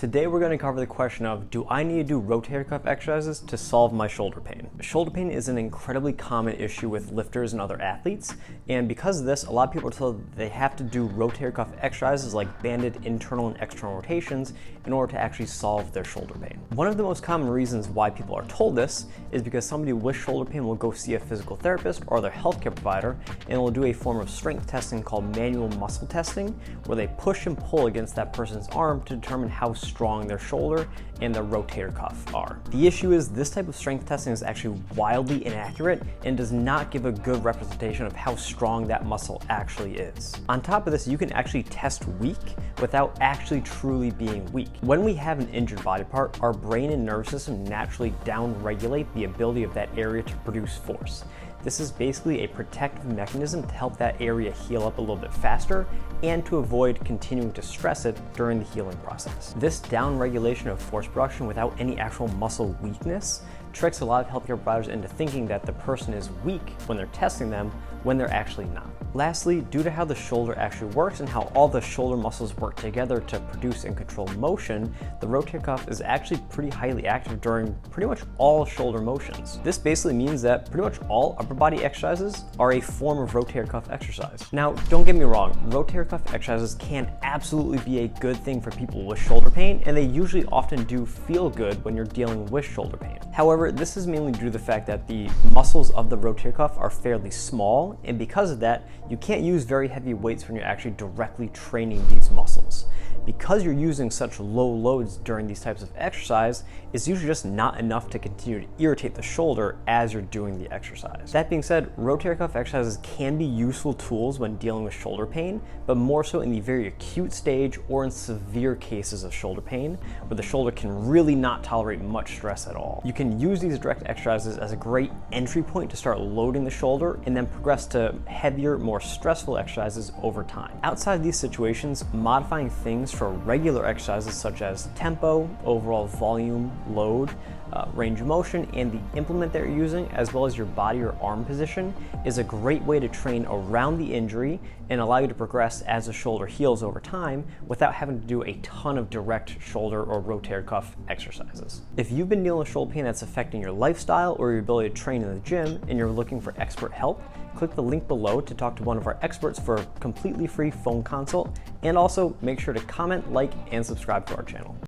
Today we're going to cover the question of, do I need to do rotator cuff exercises to solve my shoulder pain? Shoulder pain is an incredibly common issue with lifters and other athletes, and because of this, a lot of people are told that they have to do rotator cuff exercises like banded internal and external rotations in order to actually solve their shoulder pain. One of the most common reasons why people are told this is because somebody with shoulder pain will go see a physical therapist or their healthcare provider and will do a form of strength testing called manual muscle testing, where they push and pull against that person's arm to determine how strong their shoulder and their rotator cuff are. The issue is this type of strength testing is actually wildly inaccurate and does not give a good representation of how strong that muscle actually is. On top of this, you can actually test weak without actually truly being weak. When we have an injured body part, our brain and nervous system naturally down-regulate the ability of that area to produce force. This is basically a protective mechanism to help that area heal up a little bit faster and to avoid continuing to stress it during the healing process. This down-regulation of force production without any actual muscle weakness tricks a lot of healthcare providers into thinking that the person is weak when they're testing them when they're actually not. Lastly, due to how the shoulder actually works and how all the shoulder muscles work together to produce and control motion, the rotator cuff is actually pretty highly active during pretty much all shoulder motions. This basically means that pretty much all upper body exercises are a form of rotator cuff exercise. Now, don't get me wrong, rotator cuff exercises can absolutely be a good thing for people with shoulder pain, and they usually often do feel good when you're dealing with shoulder pain. However, this is mainly due to the fact that the muscles of the rotator cuff are fairly small, and because of that, you can't use very heavy weights when you're actually directly training these muscles. Because you're using such low loads during these types of exercise, it's usually just not enough to continue to irritate the shoulder as you're doing the exercise. That being said, rotator cuff exercises can be useful tools when dealing with shoulder pain, but more so in the very acute stage or in severe cases of shoulder pain, where the shoulder can really not tolerate much stress at all. You can use these direct exercises as a great entry point to start loading the shoulder and then progress to heavier, more stressful exercises over time. Outside of these situations, modifying things for regular exercises such as tempo, overall volume, load, range of motion, and the implement that you're using, as well as your body or arm position, is a great way to train around the injury and allow you to progress as the shoulder heals over time without having to do a ton of direct shoulder or rotator cuff exercises. If you've been dealing with shoulder pain that's affecting your lifestyle or your ability to train in the gym and you're looking for expert help, click the link below to talk to one of our experts for a completely free phone consult, and also make sure to comment, like, and subscribe to our channel.